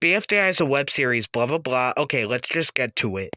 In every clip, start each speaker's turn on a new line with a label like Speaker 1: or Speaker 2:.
Speaker 1: BFDI is a web series, blah blah blah. Okay, let's just get to it.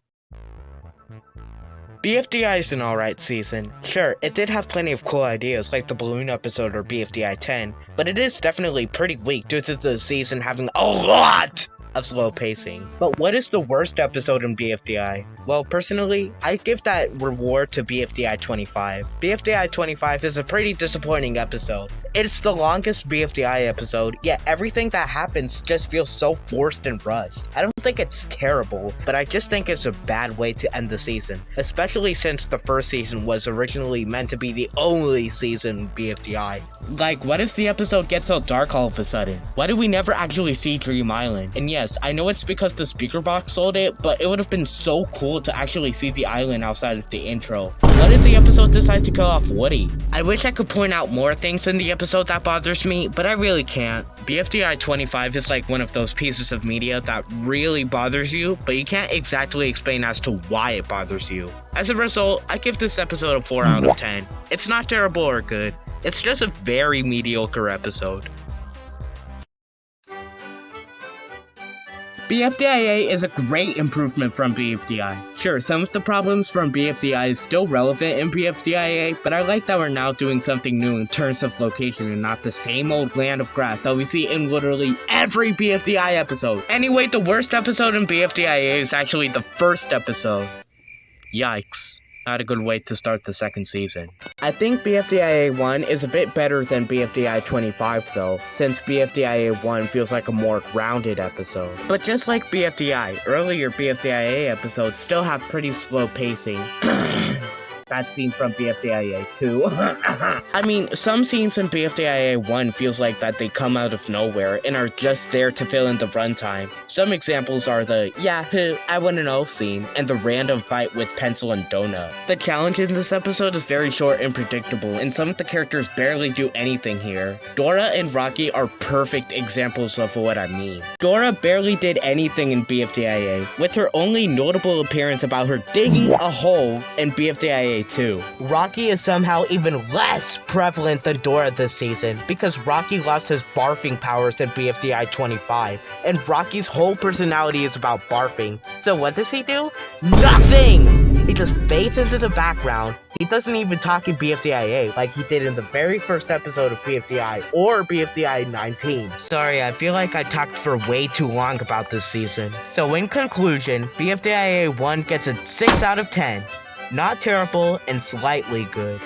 Speaker 1: BFDI is an alright season. Sure, it did have plenty of cool ideas like the balloon episode or BFDI 10, but it is definitely pretty weak due to the season having a lot of slow pacing. But what is the worst episode in BFDI? Well, personally, I give that reward to BFDI 25. BFDI 25 is a pretty disappointing episode. It's the longest BFDI episode, yet everything that happens just feels so forced and rushed. I don't think it's terrible, but I just think it's a bad way to end the season, especially since the first season was originally meant to be the only season in BFDI. Like, what if the episode gets so dark all of a sudden? Why do we never actually see Dream Island? And yes, I know it's because the speaker box sold it, but it would have been so cool to actually see the island outside of the intro. What if the episode decides to kill off Woody? I wish I could point out more things in the episode that bothers me, but I really can't. BFDI 25 is like one of those pieces of media that really bothers you, but you can't exactly explain as to why it bothers you. As a result, I give this episode a 4 out of 10. It's not terrible or good. It's just a very mediocre episode. BFDIA is a great improvement from BFDI. Sure, some of the problems from BFDI is still relevant in BFDIA, but I like that we're now doing something new in terms of location and not the same old land of grass that we see in literally every BFDI episode. Anyway, the worst episode in BFDIA is actually the first episode. Yikes. Not a good way to start the second season. I think BFDIA 1 is a bit better than BFDI 25 though, since BFDIA 1 feels like a more grounded episode. But just like BFDI, earlier BFDIA episodes still have pretty slow pacing. That scene from BFDIA 2. I mean, some scenes in BFDIA 1 feels like that they come out of nowhere and are just there to fill in the runtime. Some examples are the Yahoo, I wanna know scene and the random fight with Pencil and Donut. The challenge in this episode is very short and predictable, and some of the characters barely do anything here. Dora and Rocky are perfect examples of what I mean. Dora barely did anything in BFDIA, with her only notable appearance about her digging a hole in BFDIA 2. Rocky is somehow even less prevalent than Dora this season because Rocky lost his barfing powers in BFDI 25, and Rocky's whole personality is about barfing. So what does he do? Nothing! He just fades into the background. He doesn't even talk in BFDIA like he did in the very first episode of BFDI or BFDI 19. Sorry, I feel like I talked for way too long about this season. So in conclusion, BFDIA 1 gets a 6 out of 10. Not terrible and slightly good.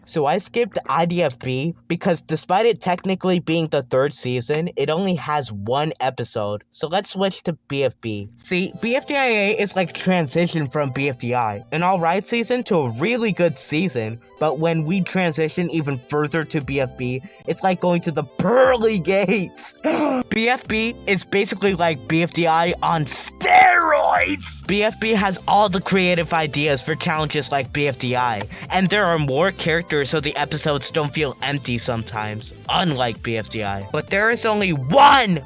Speaker 1: So I skipped IDFB because despite it technically being the third season, it only has one episode. So let's switch to BFB. See, BFDIA is like transition from BFDI, an alright season to a really good season. But when we transition even further to BFB, it's like going to the pearly gates. BFB is basically like BFDI on steroids. BFB has all the creative ideas for challenges like BFDI, and there are more characters so the episodes don't feel empty sometimes, unlike BFDI. But there is only one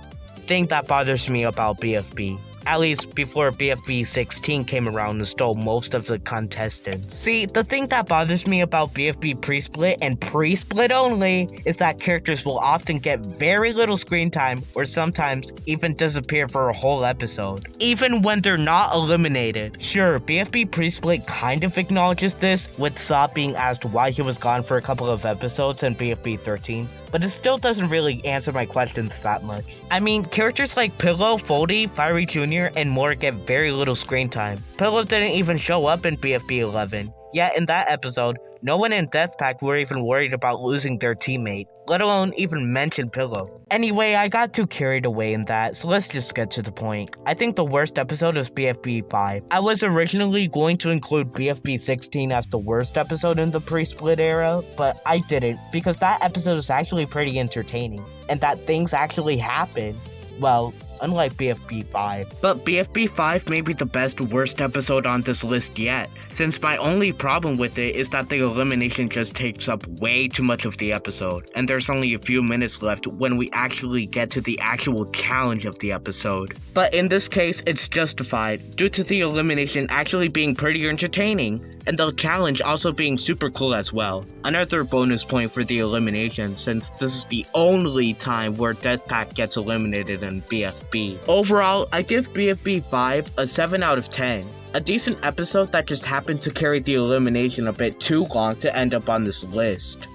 Speaker 1: thing that bothers me about BFB. At least before BFB 16 came around and stole most of the contestants. See, the thing that bothers me about BFB pre-split and pre-split only is that characters will often get very little screen time or sometimes even disappear for a whole episode, even when they're not eliminated. Sure, BFB pre-split kind of acknowledges this, with Saw being asked why he was gone for a couple of episodes in BFB 13, but it still doesn't really answer my questions that much. I mean, characters like Pillow, Foldy, Fiery Jr., and more get very little screen time. Pillow didn't even show up in BFB 11. Yet in that episode, no one in Death Pack were even worried about losing their teammate, let alone even mention Pillow. Anyway, I got too carried away in that, so let's just get to the point. I think the worst episode is BFB 5. I was originally going to include BFB 16 as the worst episode in the pre-split era, but I didn't, because that episode is actually pretty entertaining, and that things actually happen. Well, unlike BFB 5. But BFB 5 may be the best worst episode on this list yet, since my only problem with it is that the elimination just takes up way too much of the episode, and there's only a few minutes left when we actually get to the actual challenge of the episode. But in this case, it's justified, due to the elimination actually being pretty entertaining. and the challenge also being super cool as well. Another bonus point for the elimination, since this is the only time where Death Pack gets eliminated in BFB. Overall, I give BFB 5 a 7 out of 10. A decent episode that just happened to carry the elimination a bit too long to end up on this list.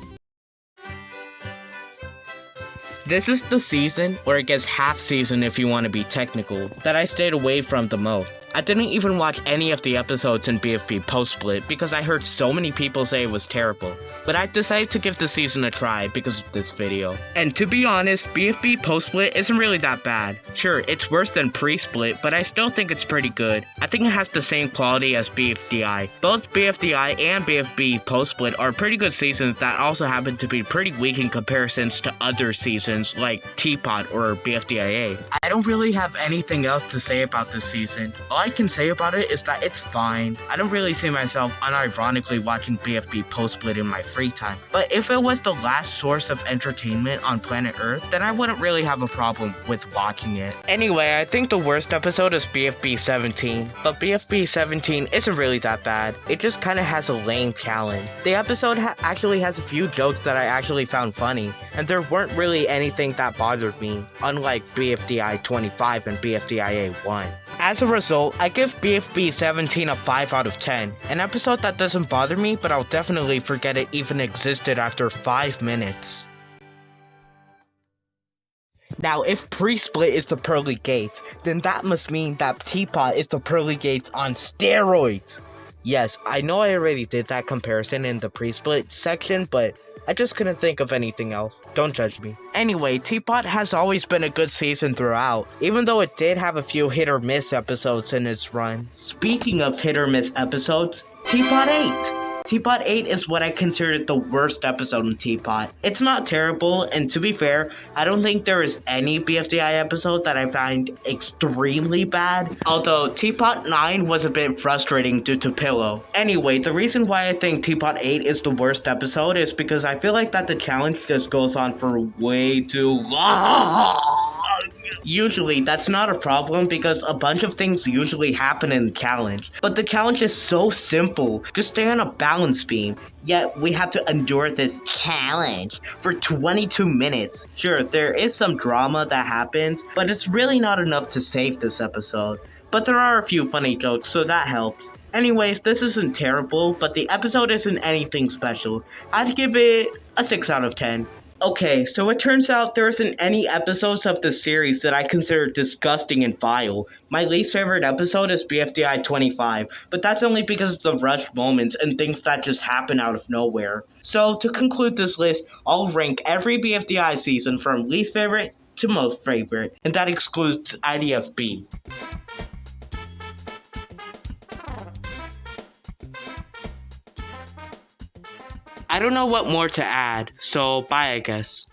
Speaker 1: This is the season, or I guess half season if you want to be technical, that I stayed away from the most. I didn't even watch any of the episodes in BFB post-split because I heard so many people say it was terrible. But I decided to give the season a try because of this video. And to be honest, BFB post-split isn't really that bad. Sure, it's worse than pre-split, but I still think it's pretty good. I think it has the same quality as Bfdi. Both Bfdi and BFB post-split are pretty good seasons that also happen to be pretty weak in comparisons to other seasons like tpot or bfdia. I don't really have anything else to say about this season. All I can say about it is that it's fine. I don't really see myself unironically watching BFB post-split in my free time. But if it was the last source of entertainment on planet Earth, then I wouldn't really have a problem with watching it. Anyway, I think the worst episode is BFB 17. But BFB 17 isn't really that bad. It just kinda has a lame challenge. The episode actually has a few jokes that I actually found funny, and there weren't really anything that bothered me, unlike BFDI 25 and BFDIA 1. As a result, I give BFB 17 a 5 out of 10. An episode that doesn't bother me, but I'll definitely forget it even existed after 5 minutes. Now, if pre-split is the pearly gates, then that must mean that tpot is the pearly gates on steroids. Yes, I know I already did that comparison in the pre-split section, but I just couldn't think of anything else. Don't judge me. Anyway, tpot has always been a good season throughout, even though it did have a few hit or miss episodes in its run. Speaking of hit or miss episodes, tpot 8! Tpot 8 is what I consider the worst episode in tpot. It's not terrible, and to be fair, I don't think there is any BFDI episode that I find extremely bad, although tpot 9 was a bit frustrating due to Pillow. Anyway, the reason why I think tpot 8 is the worst episode is because I feel like that the challenge just goes on for way too long. Usually, that's not a problem because a bunch of things usually happen in the challenge, but the challenge is so simple. Just stay on a balance beam. Yet, we have to endure this challenge for 22 minutes. Sure, there is some drama that happens, but it's really not enough to save this episode. But there are a few funny jokes, so that helps. Anyways, this isn't terrible, but the episode isn't anything special. I'd give it a 6 out of 10. Okay, so it turns out there isn't any episodes of this series that I consider disgusting and vile. My least favorite episode is BFDI 25, but that's only because of the rushed moments and things that just happen out of nowhere. So, to conclude this list, I'll rank every BFDI season from least favorite to most favorite, and that excludes IDFB. I don't know what more to add, so bye I guess.